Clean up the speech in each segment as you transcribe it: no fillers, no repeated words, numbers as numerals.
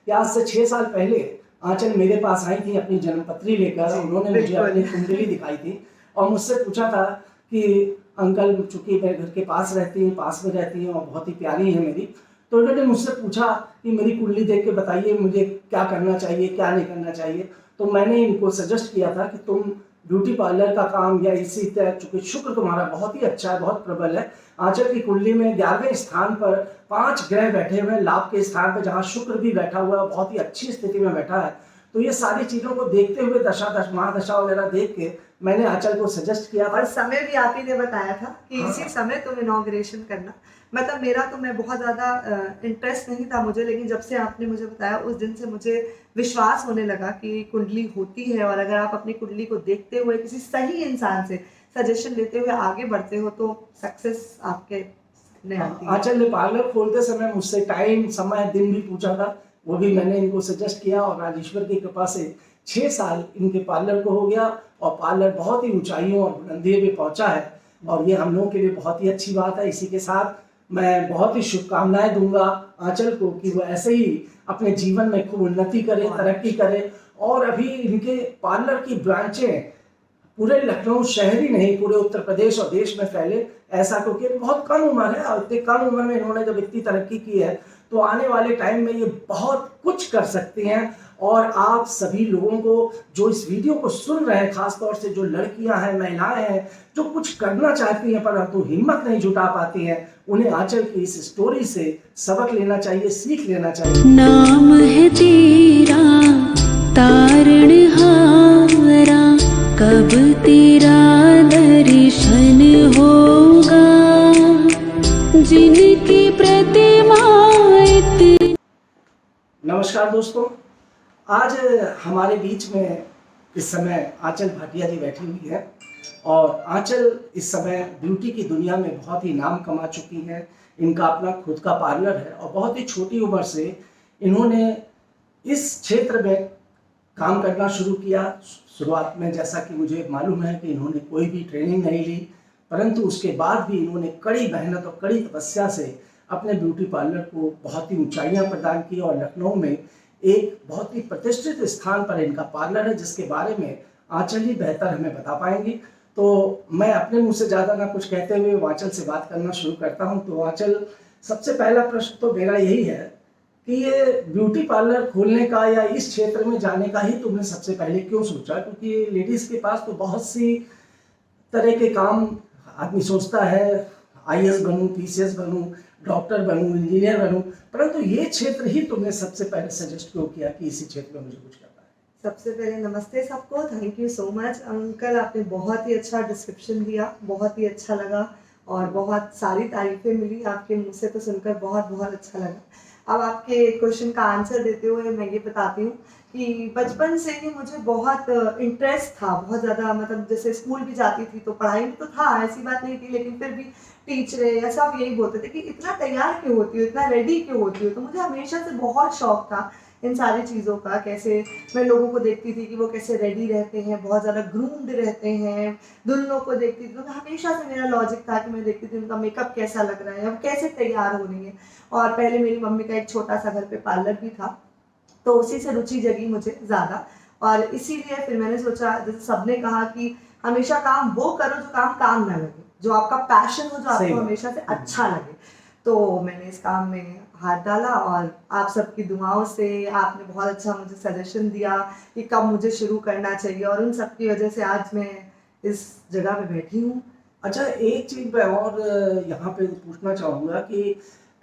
कि आज से 6 साल पहले आंचल मेरे पास आई थी अपनी जन्मपत्री लेकर। उन्होंने मुझे अपनी कुंडली दिखाई थी और मुझसे पूछा था कि अंकल, चूंकि मेरे घर के पास रहती हैं, पास में रहती हैं और बहुत ही प्यारी है मेरी, तो उन्होंने मुझसे पूछा कि मेरी कुंडली देख के बताइए मुझे क्या करना चाहिए, क्या नहीं करना चाहिए। तो मैंने इनको सजेस्ट किया था कि तुम ब्यूटी पार्लर का काम या इसी तरह, चूंकि शुक्र तुम्हारा बहुत ही अच्छा है, बहुत प्रबल है। आंचल की कुंडली में 11वें स्थान पर 5 ग्रह बैठे हुए हैं, लाभ के स्थान पर, जहाँ शुक्र भी बैठा हुआ है, बहुत ही अच्छी स्थिति में बैठा है। तो ये सारी चीजों को देखते हुए महादशा वगैरह देख के मैंने आंचल को सजेस्ट किया था। और समय भी आप ही ने बताया था कि इसी समय तुम इनॉग्रेशन करना। मतलब मेरा तो, मैं बहुत ज़्यादा इंटरेस्ट नहीं था मुझे, लेकिन जब से आपने मुझे बताया उस दिन से मुझे विश्वास होने लगा कि कुंडली होती है, और अगर आप अपनी कुंडली को देखते हुए किसी सही इंसान से सजेशन लेते हुए आगे बढ़ते हो तो सक्सेस आपके सामने आती है। आंचल ने पार्लर खोलते समय मुझसे टाइम, समय, दिन भी पूछा था, वो भी मैंने इनको सजेस्ट किया और आज ईश्वर की कृपा से 6 साल इनके पार्लर को हो गया और पार्लर बहुत ही ऊंचाइयों और बुलंदियों पे पहुंचा है और ये हम लोगों के लिए बहुत ही अच्छी बात है। इसी के साथ मैं बहुत ही शुभकामनाएं दूंगा आंचल को कि वो ऐसे ही अपने जीवन में खूब उन्नति करे, तरक्की करे। और अभी इनके पार्लर की ब्रांचें पूरे लखनऊ शहर ही नहीं, पूरे उत्तर प्रदेश और देश में फैले, ऐसा क्योंकि बहुत कम उम्र है और इतनी कम उम्र में इन्होंने जब इतनी तरक्की की है तो आने वाले टाइम में ये बहुत कुछ कर सकते हैं। और आप सभी लोगों को जो इस वीडियो को सुन रहे हैं, खासतौर से जो लड़कियां हैं, महिलाएं हैं, जो कुछ करना चाहती हैं परंतु हिम्मत नहीं जुटा पाती हैं, उन्हें आंचल की इस स्टोरी से सबक लेना चाहिए, सीख लेना चाहिए। नाम है तेरा तारणहारा, कब तेरा दर्शन होगा, जिनकी प्रतिमा। नमस्कार दोस्तों, आज हमारे बीच में इस समय आंचल भाटिया जी बैठी हुई है और आंचल इस समय ब्यूटी की दुनिया में बहुत ही नाम कमा चुकी हैं। इनका अपना खुद का पार्लर है और बहुत ही छोटी उम्र से इन्होंने इस क्षेत्र में काम करना शुरू किया। शुरुआत में जैसा कि मुझे मालूम है कि इन्होंने कोई भी ट्रेनिंग नहीं ली, परंतु उसके बाद भी इन्होंने कड़ी मेहनत और कड़ी तपस्या से अपने ब्यूटी पार्लर को बहुत ही ऊंचाइयां प्रदान की और लखनऊ में एक बहुत ही प्रतिष्ठित स्थान पर इनका पार्लर है, जिसके बारे में आंचल ही बेहतर हमें बता पाएंगी। तो मैं अपने मुंह से ज़्यादा ना कुछ कहते हुए आंचल से बात करना शुरू करता हूं। तो आंचल, सबसे पहला प्रश्न तो मेरा यही है कि ये ब्यूटी पार्लर खोलने का या इस क्षेत्र में जाने का ही तुमने सबसे पहले क्यों सोचा? क्योंकि लेडीज़ के पास तो बहुत सी तरह के काम आदमी सोचता है, IAS बनूं, PCS बनूं, डॉक्टर बनूं, इंजीनियर बनूं, परंतु ये क्षेत्र ही तुमने सबसे पहले सजेस्ट क्यों किया कि इसी क्षेत्र में मुझे कुछ करना है? सबसे पहले नमस्ते सबको, thank you so much uncle, आपने बहुत ही अच्छा डिस्क्रिप्शन दिया, बहुत ही अच्छा लगा और बहुत सारी तारीफें मिली आपके मुंह से, तो सुनकर बहुत बहुत अच्छा लगा। अब आपके क्वेश्चन का आंसर देते हुए मैं ये बताती हूँ कि बचपन से ही मुझे बहुत इंटरेस्ट था, बहुत ज़्यादा। मतलब जैसे स्कूल भी जाती थी तो पढ़ाई में तो था, ऐसी बात नहीं थी, लेकिन फिर भी टीचरें या सब यही बोलते थे कि इतना तैयार क्यों होती हो, इतना रेडी क्यों होती हो। तो मुझे हमेशा से बहुत शौक था इन सारी चीज़ों का। कैसे मैं लोगों को देखती थी कि वो कैसे रेडी रहते हैं, बहुत ज़्यादा ग्रूम्ड रहते हैं, दुल्हनों को देखती थी तो हमेशा से मेरा लॉजिक था कि मैं देखती थी उनका मेकअप कैसा लग रहा है, अब कैसे तैयार हो रही है। और पहले मेरी मम्मी का एक छोटा सा घर पे पार्लर भी था, तो उसी से रुचि जगी मुझे ज़्यादा। और इसीलिए फिर मैंने सोचा, जैसे सबने कहा कि हमेशा काम वो करो जो काम ना लगे, जो आपका पैशन हो, जो आपको हमेशा से अच्छा लगे। तो मैंने इस काम में हाथ डाला और आप सबकी दुआओं से आपने बहुत अच्छा मुझे सजेशन दिया कि कब मुझे शुरू करना चाहिए, और उन सब की वजह से आज मैं इस जगह पे बैठी हूँ। अच्छा, एक चीज़ मैं और यहाँ पे पूछना चाहूँगा कि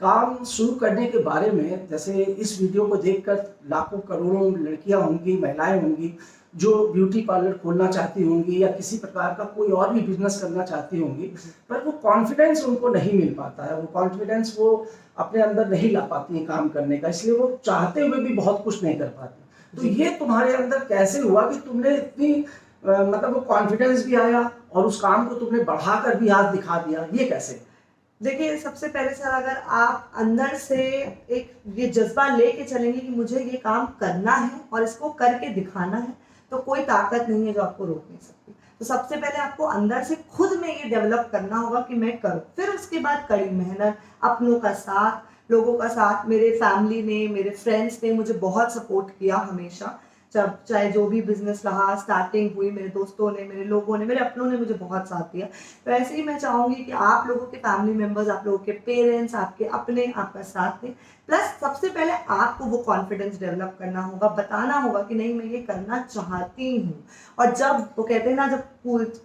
काम शुरू करने के बारे में, जैसे इस वीडियो को देखकर लाखों करोड़ों लड़कियाँ होंगी, महिलाएं होंगी जो ब्यूटी पार्लर खोलना चाहती होंगी या किसी प्रकार का कोई और भी बिजनेस करना चाहती होंगी, पर वो कॉन्फिडेंस उनको नहीं मिल पाता है, वो कॉन्फिडेंस वो अपने अंदर नहीं ला पाती हैं काम करने का, इसलिए वो चाहते हुए भी बहुत कुछ नहीं कर पाती। तो ये तुम्हारे अंदर कैसे हुआ कि तुमने इतनी मतलब वो कॉन्फिडेंस भी आया और उस काम को तुमने बढ़ाकर भी आज दिखा दिया, ये कैसे? देखिए, सबसे पहले सर, अगर आप अंदर से एक ये जज्बा लेके चलेंगे कि मुझे ये काम करना है और इसको करके दिखाना है, तो कोई ताकत नहीं है जो आपको रोक नहीं सकती। तो सबसे पहले आपको अंदर से खुद में ये डेवलप करना होगा कि मैं करूँ, फिर उसके बाद कड़ी मेहनत, अपनों का साथ, लोगों का साथ, मेरे फैमिली ने, मेरे फ्रेंड्स ने मुझे बहुत सपोर्ट किया हमेशा। जब चाहे जो भी बिजनेस रहा, स्टार्टिंग हुई, मेरे दोस्तों ने, मेरे लोगों ने, मेरे अपनों ने मुझे बहुत साथ दिया। तो ऐसे ही मैं चाहूँगी कि आप लोगों के फैमिली मेम्बर्स, आप लोगों के पेरेंट्स, आपके अपने आपका साथ दें। प्लस सबसे पहले आपको वो कॉन्फिडेंस डेवलप करना होगा, बताना होगा कि नहीं मैं ये करना चाहती हूँ। और जब वो कहते हैं ना, जब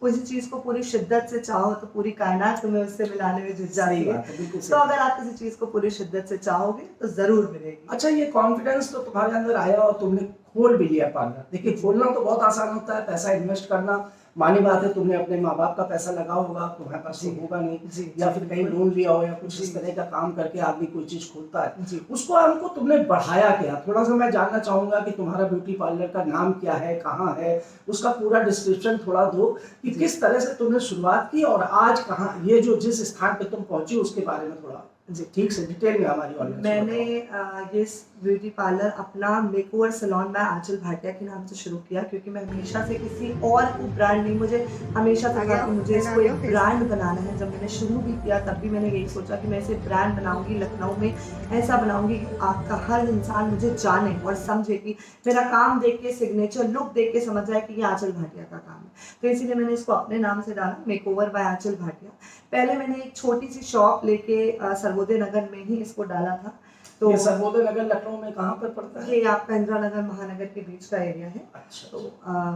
किसी चीज़ को पूरी शिद्दत से चाहो तो पूरी कायनात तुम्हें उससे मिलाने में जुट जाती सही है। बात है, बिल्कुल तो सही अगर आप किसी चीज़ को पूरी शिद्दत से चाहोगे तो ज़रूर मिलेगी। अच्छा, ये कॉन्फिडेंस तो तुम्हारे अंदर आया और तुमने खोल भी लिया पार्लर। देखिए, खोलना तो बहुत आसान होता है, पैसा इन्वेस्ट करना मानी बात है। तुमने अपने माँ बाप का पैसा लगा होगा, तुम्हारे पास तो जी। होगा नहीं, जी, या जी, फिर कहीं बिल्कुल। लोन लिया हो या कुछ जी। इस तरह का काम करके आदमी कोई चीज खोलता है। जी। उसको हमको तुमने बढ़ाया क्या? थोड़ा सा मैं जानना चाहूंगा कि तुम्हारा ब्यूटी पार्लर का नाम क्या है, कहाँ है, उसका पूरा डिस्क्रिप्शन थोड़ा दो कि जी। किस तरह से तुमने शुरुआत की और आज कहाँ, ये जो जिस स्थान पे तुम पहुंची उसके बारे में थोड़ा जी। ठीक से डिटेल में हमारी ऑडियंस को मैंने बताओ। ये ब्यूटी पार्लर अपना मेकओवर सैलून मैं आंचल भाटिया के नाम से शुरू किया, क्योंकि मैं हमेशा से किसी और को ब्रांड नहीं, मुझे हमेशा था कि मुझे इसको एक ब्रांड बनाना है। जब मैंने शुरू भी किया तब भी मैंने यही सोचा कि मैं इसे ब्रांड बनाऊंगी, लखनऊ में ऐसा बनाऊंगी कि आपका हर इंसान मुझे जाने और समझे कि मेरा काम देख के, सिग्नेचर लुक देख के समझ जाए कि ये आंचल भाटिया का काम है। तो इसीलिए मैंने इसको अपने नाम से डाला, मेकओवर बाय आंचल भाटिया। पहले मैंने एक छोटी सी शॉप लेके सर्वोदय नगर में ही इसको डाला था। तो ये सर्वोदय नगर लखनऊ में कहाँ पर पड़ता है? ये आपका इंदिरा नगर महानगर के बीच का एरिया है। अच्छा, तो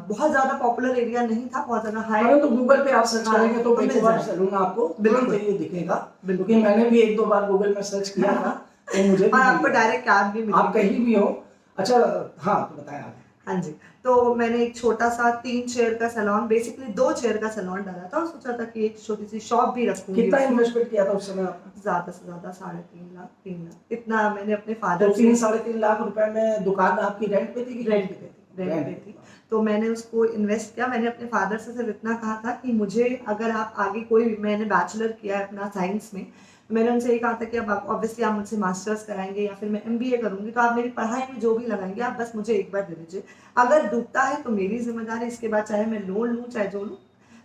बहुत ज्यादा पॉपुलर एरिया नहीं था, बहुत ज्यादा हाई। अगर तो गूगल पे आप सर्च हाँ, करेंगे तो तो मिल मेकओवर जाएगा। सैलून आपको बिल्कुल। तुरंत ये दिखेगा, बिल्कुल। क्योंकि मैंने भी एक दो बार गूगल में सर्च किया था तो मुझे भी और आपको मिला। डायरेक्ट कैब भी मिलेगी। आप कहीं भी हो। अच्छा, हाँ तो बताएं आप। हाँ जी। तो मैंने एक छोटा सा 3 चेयर का सैलून, बेसिकली 2 चेयर का सैलून डाला था और सोचा था कि एक छोटी सी शॉप भी रखूंगी। कितना उसमें इन्वेस्टमेंट किया था उस समय आपने? ज्यादा से ज्यादा 3.5 लाख, 3 लाख इतना मैंने अपने तो फादर से 3-3.5 लाख रुपए में दुकान आपकी रेंट पे थी कि रेंट पे थी? रेंट पे थी। तो मैंने उसको इन्वेस्ट किया। मैंने अपने फादर से सिर्फ इतना कहा था कि मुझे अगर आप आगे कोई, मैंने बैचलर किया है अपना साइंस में, तो मैंने उनसे ये कहा था कि अब आप ऑब्वियसली आप मुझसे मास्टर्स कराएंगे या फिर मैं MBA करूंगी, तो आप मेरी पढ़ाई में जो भी लगाएंगे आप बस मुझे एक बार दे दीजिए। अगर डूबता है तो मेरी जिम्मेदारी, इसके बाद चाहे मैं लोन लूँ चाहे जो लूँ।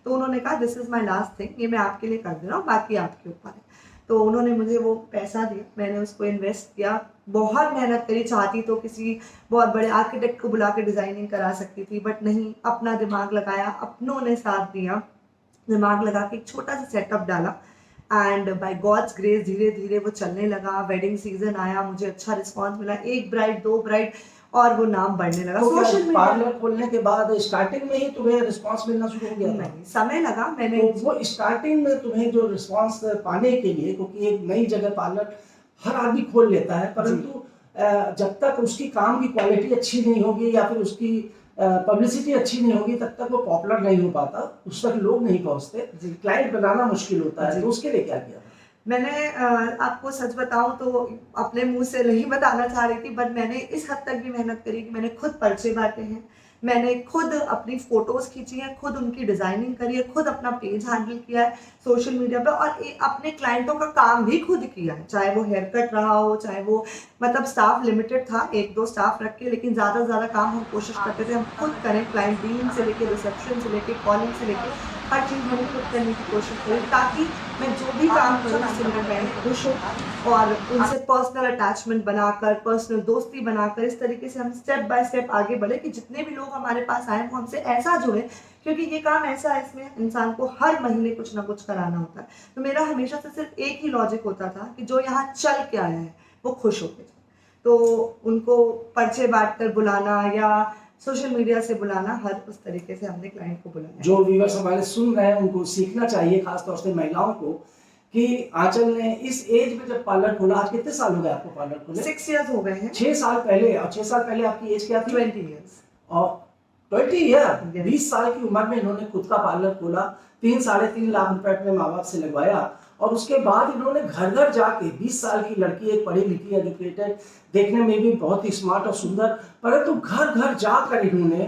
तो उन्होंने कहा this is my last thing, ये मैं आपके लिए कर दे रहा हूँ, बाकी आपके ऊपर है। तो उन्होंने मुझे वो पैसा दिया, मैंने उसको इन्वेस्ट किया, बहुत मेहनत करी। चाहती तो किसी बहुत बड़े आर्किटेक्ट को बुला के डिज़ाइनिंग करा सकती थी, बट नहीं, अपना दिमाग लगाया, अपनों ने साथ दिया, दिमाग लगा के एक छोटा सा सेटअप डाला। एंड बाय गॉड्स ग्रेस धीरे धीरे वो चलने लगा। वेडिंग सीजन आया, मुझे अच्छा रिस्पॉन्स मिला, 1 ब्राइड 2 ब्राइड, और वो नाम बढ़ने लगा। तो क्या सोशल मीडिया पार्लर खोलने के बाद स्टार्टिंग में ही तुम्हें रिस्पांस मिलना शुरू हो गया था? नहीं, समय लगा। मैंने तो वो स्टार्टिंग में तुम्हें जो रिस्पांस पाने के लिए, क्योंकि एक नई जगह पार्लर हर आदमी खोल लेता है, परंतु जब तक उसकी काम की क्वालिटी अच्छी नहीं होगी या फिर उसकी पब्लिसिटी अच्छी नहीं होगी तब तक वो पॉपुलर नहीं हो पाता, उस तक लोग नहीं पहुंचते, क्लाइंट बनाना मुश्किल होता है। तो उसके लिए क्या किया था? मैंने आपको सच बताऊं तो अपने मुंह से नहीं बताना चाह रही थी, बट मैंने इस हद तक भी मेहनत करी कि मैंने खुद पर्चे बांटे हैं, मैंने खुद अपनी फोटोज खींची हैं, खुद उनकी डिजाइनिंग करी है, खुद अपना पेज हैंडल किया है सोशल मीडिया पे, और अपने क्लाइंटों का काम भी खुद किया है। चाहे वो हेयर कट रहा हो, चाहे वो, मतलब स्टाफ लिमिटेड था, 1-2 स्टाफ रख के, लेकिन ज़्यादा से ज़्यादा काम हम कोशिश करते थे हम खुद करें। क्लाइंट डीलिंग से लेके, रिसेप्शन से लेके, कॉलिंग से लेके, हर चीज़ मैंने खुद करने की कोशिश करी, ताकि मैं जो भी काम करूँ उससे मेरा क्लाइंट खुश हो और उनसे पर्सनल अटैचमेंट बनाकर, पर्सनल दोस्ती बनाकर, इस तरीके से हम स्टेप बाय स्टेप आगे बढ़े कि जितने भी लोग हमारे पास आए वो हमसे ऐसा जुड़े, क्योंकि ये काम ऐसा है, इसमें इंसान को हर महीने कुछ ना कुछ कराना होता है। तो मेरा हमेशा से सिर्फ एक ही लॉजिक होता था कि जो यहाँ चल के आया है वो खुश होके जाए। तो उनको पर्चे बांट कर बुलाना या सोशल मीडिया से बुलाना, हर उस तरीके से हमने क्लाइंट को बुलाया। जो व्यूअर्स हमारे सुन रहे हैं उनको सीखना चाहिए, खासतौर से महिलाओं को, कि आंचल ने इस एज में जब पार्लर खोला, आज कितने साल हो गए आपको पार्लर खोले? 6 इयर्स हो गए हैं। 6 साल पहले। और 6 साल पहले आपकी एज क्या थी? 20 इयर्स। और 20 ईयर, Yes. 20 साल की उम्र में इन्होंने खुद का पार्लर खोला, 3-3.5 लाख रुपए अपने माँ बाप से लगवाया, और उसके बाद इन्होंने घर घर जाके, 20 साल की लड़की, एक पढ़ी लिखी, एजुकेटेड, देखने में भी बहुत ही स्मार्ट और सुंदर, परंतु घर घर जाकर इन्होंने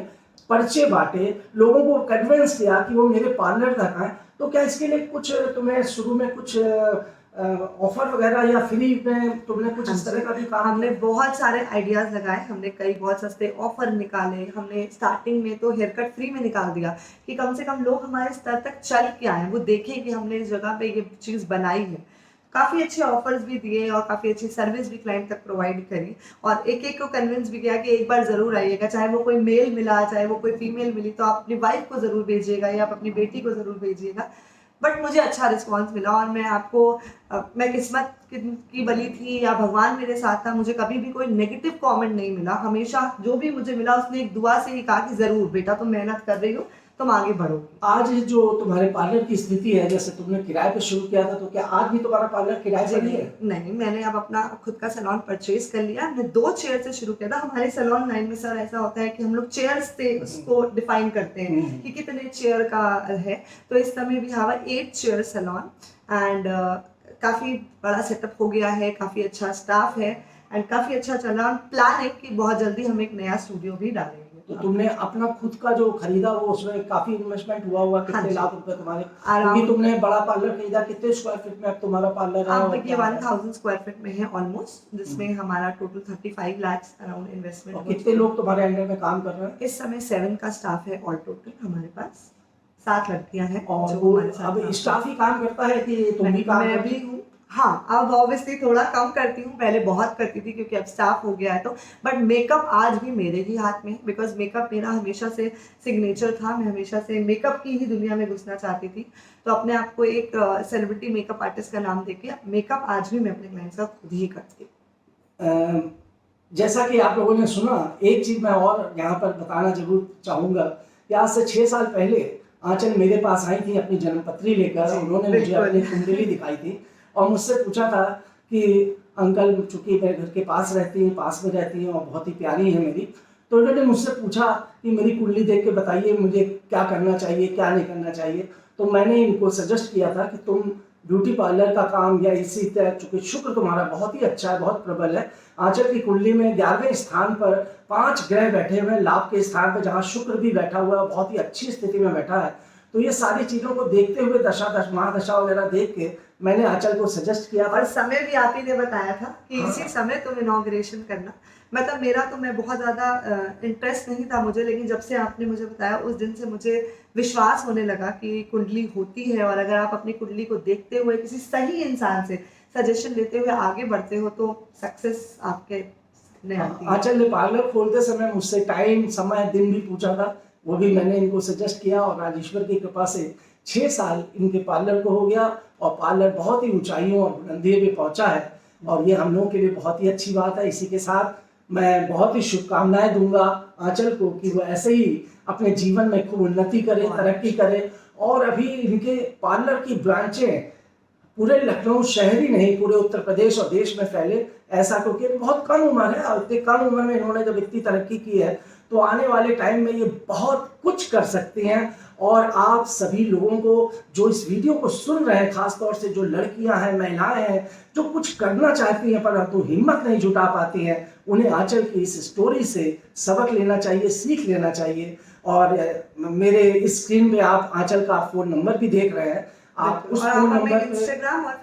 पर्चे बांटे, लोगों को कन्विंस किया कि वो मेरे पार्लर तक आए। तो क्या इसके लिए कुछ तुम्हें शुरू में कुछ ऑफर वगैरह या फ्री में तुमने कुछ इस तरह का भी काम? हमने बहुत सारे आइडियाज लगाए, हमने कई बहुत सस्ते ऑफर निकाले। हमने स्टार्टिंग में तो हेयर कट फ्री में निकाल दिया कि कम से कम लोग हमारे स्तर तक चल के आए, वो देखें कि हमने इस जगह पे ये चीज़ बनाई है। काफ़ी अच्छे ऑफर्स भी दिए और काफ़ी अच्छी सर्विस भी क्लाइंट तक प्रोवाइड करी, और एक एक को कन्विंस भी किया कि एक बार ज़रूर आइएगा, चाहे वो कोई मेल मिला चाहे वो कोई फीमेल मिली तो आप अपनी वाइफ को ज़रूर भेजिएगा या आप अपनी बेटी को ज़रूर भेजिएगा। बट मुझे अच्छा रिस्पॉन्स मिला, और मैं आपको मैं किस्मत की बली थी या भगवान मेरे साथ था, मुझे कभी भी कोई नेगेटिव कमेंट नहीं मिला। हमेशा जो भी मुझे मिला उसने एक दुआ से ही कहा कि ज़रूर बेटा तुम मेहनत कर रही हो, तुम आगे बढ़ोगी। आज जो तुम्हारे पार्लर की स्थिति है, जैसे तुमने किराए पे शुरू किया था, तो क्या आज भी तुम्हारा पार्लर किराए पे नहीं है? नहीं, मैंने अब अपना खुद का सैलून परचेज कर लिया। हमने 2 चेयर से शुरू किया था। हमारे सैलून लाइन में सर ऐसा होता है कि हम लोग चेयर्स से उसको डिफाइन करते हैं कि कितने चेयर का है। तो इस समय भी हैव 8 चेयर सैलून, एंड काफ़ी बड़ा सेटअप हो गया है, काफ़ी अच्छा स्टाफ है, एंड काफ़ी अच्छा चल रहा है। प्लान है कि बहुत जल्दी हम एक नया स्टूडियो भी डालेंगे। तो तुमने अपना खुद का जो खरीदा वो उसमें काफी इन्वेस्टमेंट हुआ हाँ कितने जी। लाख रुपए तुम्हारे? आराम क्योंकि तुमने बड़ा पार्लर खरीदा, कितने स्क्वायर फीट में अब तुम्हारा पार्लर है? अब और ये क्या है? 1000 स्क्वायर फीट में है ऑलमोस्ट, जिसमें हमारा टोटल 35 लाख अराउंड और इन्वेस्टमेंट। कितने लोग तुम्हारे अंडर में काम कर रहे हैं? इस समय 7 का स्टाफ है ऑल टोटल हमारे पास। 7 लड़कियां हैं और जो वो हमारे साथ अब काम स्टाफ ही काम करता है कि तुम भी नहीं, काम मैं करती भी हो? हूँ। हाँ, अब ऑब्वियसली थोड़ा कम करती हूँ, पहले बहुत करती थी क्योंकि अब स्टाफ हो गया है तो। बट मेकअप आज भी मेरे ही हाथ में, बिकॉज मेकअप मेरा हमेशा से सिग्नेचर था। मैं हमेशा से मेकअप की ही दुनिया में घुसना चाहती थी, तो अपने आप को एक सेलिब्रिटी मेकअप आर्टिस्ट का नाम देके मेकअप आज भी मैं अपने क्लाइंट्स का खुद ही करती हूँ। जैसा कि आप लोगों ने सुना, एक चीज मैं और यहाँ पर बताना जरूर चाहूंगा कि आज से 6 साल पहले आंचल मेरे पास आई थी अपनी जन्मपत्री लेकर। जी, उन्होंने मुझे बिल्कुल। अपनी कुंडली दिखाई थी और मुझसे पूछा था कि अंकल, चूंकि मेरे घर के पास रहती हैं, पास में रहती हैं और बहुत ही प्यारी है मेरी, तो उन्होंने मुझसे पूछा कि मेरी कुंडली देख के बताइए मुझे क्या करना चाहिए, क्या नहीं करना चाहिए। तो मैंने इनको सजेस्ट किया था कि तुम ब्यूटी पार्लर का काम या इसी तरह, चूंकि शुक्र तुम्हारा बहुत ही अच्छा है, बहुत प्रबल है। आंचल की कुंडली में 11वें स्थान पर 5 ग्रह बैठे हुए हैं, लाभ के स्थान पर, जहाँ शुक्र भी बैठा हुआ है, बहुत ही अच्छी स्थिति में बैठा है। तो ये सारी चीजों को देखते हुए महादशा वगैरह देख के मैंने आंचल को सजेस्ट किया था। और समय भी आप ही ने बताया था कि हाँ। इसी समय तुम इनॉग्रेशन करना। मतलब मेरा तो मैं बहुत ज़्यादा इंटरेस्ट नहीं था मुझे, लेकिन जब से आपने मुझे बताया उस दिन से मुझे विश्वास होने लगा कि कुंडली होती है, और अगर आप अपनी कुंडली को देखते हुए किसी सही इंसान से सजेशन लेते हुए आगे बढ़ते हो तो सक्सेस आपके सामने आती है। आंचल ने पार्लर खोलते समय मुझसे टाइम, समय, दिन भी पूछा था, वो भी मैंने इनको सजेस्ट किया और आज ईश्वर की कृपा से 6 साल इनके पार्लर को हो गया और पार्लर बहुत ही ऊंचाइयों और बुलंदियों पे पहुंचा है, और ये हम लोगों के लिए बहुत ही अच्छी बात है। इसी के साथ मैं बहुत ही शुभकामनाएं दूंगा आंचल को कि वो ऐसे ही अपने जीवन में खूब उन्नति करे, तरक्की करे, और अभी इनके पार्लर की ब्रांचें पूरे लखनऊ शहर ही नहीं, पूरे उत्तर प्रदेश और देश में फैले, ऐसा, क्योंकि बहुत कम उम्र है और इतनी कम उम्र में इन्होंने जब इतनी तरक्की की है तो आने वाले टाइम में ये बहुत कुछ कर सकते हैं। और आप सभी लोगों को जो इस वीडियो को सुन रहे हैं, खासतौर से जो लड़कियां हैं, महिलाएं हैं, जो कुछ करना चाहती हैं परंतु हिम्मत नहीं जुटा पाती हैं, उन्हें आंचल की इस स्टोरी से सबक लेना चाहिए, सीख लेना चाहिए। और मेरे इस स्क्रीन पे आप आंचल का फ़ोन नंबर भी देख रहे हैं, आप उस और फ़ोन आप हमें नंबर पे इंस्टाग्राम और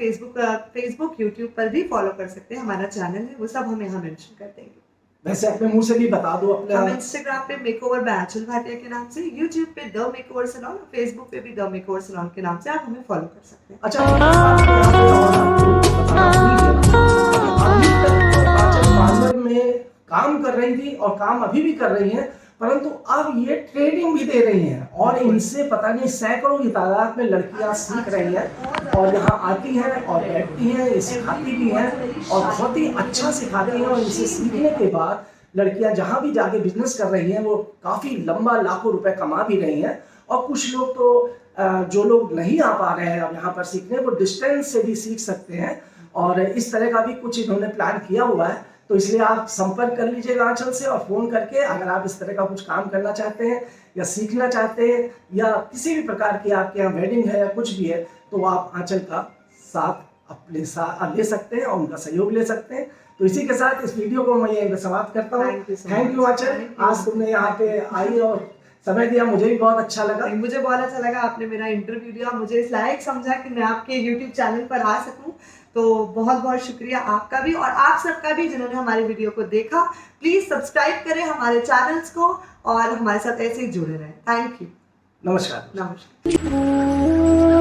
फेसबुक यूट्यूब पर भी फॉलो कर सकते हैं। हमारा चैनल है, वो सब हम यहाँ मेंशन कर देंगे। वैसे अपने मुंह से भी बता दो अपने। हम इंस्टाग्राम पे मेकओवर बाय आंचल भाटिया के नाम से, यूट्यूब पे द मेकओवर सैलून, और फेसबुक पे भी द मेकओवर सैलून के नाम से आप हमें फॉलो कर सकते हैं। अच्छा, एक बात यहाँ पे और आपको बताना भूल गया कि अभी तक तो आंचल पार्लर में काम कर रही थी और काम अभी भी कर रही हैं, परंतु अब ये ट्रेनिंग भी दे रही हैं और इनसे पता नहीं सैकड़ों की तादाद में लड़कियां सीख रही हैं और यहाँ आती हैं और बैठती हैं, ये सिखाती भी हैं और बहुत ही अच्छा सिखाती हैं। और इनसे सीखने के बाद लड़कियां जहाँ भी जाके बिजनेस कर रही हैं वो काफ़ी लंबा लाखों रुपए कमा भी रही हैं। और कुछ लोग तो जो लोग नहीं आ पा रहे हैं अब यहाँ पर सीखने, वो डिस्टेंस से भी सीख सकते हैं और इस तरह का भी कुछ इन्होंने प्लान किया हुआ है। तो इसलिए आप संपर्क कर लीजिएगा आंचल से और फ़ोन करके, अगर आप इस तरह का कुछ काम करना चाहते हैं या सीखना चाहते हैं या किसी भी प्रकार की आपके यहाँ वेडिंग है या कुछ भी है, तो आप आंचल का साथ अपने साथ ले सकते हैं और उनका सहयोग ले सकते हैं। तो इसी के साथ इस वीडियो को मैं यहीं समाप्त करता हूँ। थैंक यू आंचल, आज तुमने यहाँ पे आई और समय दिया, मुझे भी बहुत अच्छा लगा। मुझे बहुत अच्छा लगा, आपने मेरा इंटरव्यू दिया, मुझे इस लायक समझा कि मैं आपके यूट्यूब चैनल पर आ सकूं, तो बहुत बहुत शुक्रिया आपका भी और आप सबका भी जिन्होंने हमारी वीडियो को देखा। प्लीज़ सब्सक्राइब करें हमारे चैनल्स को और हमारे साथ ऐसे ही जुड़े रहें। Thank you. नमस्कार। नमस्कार।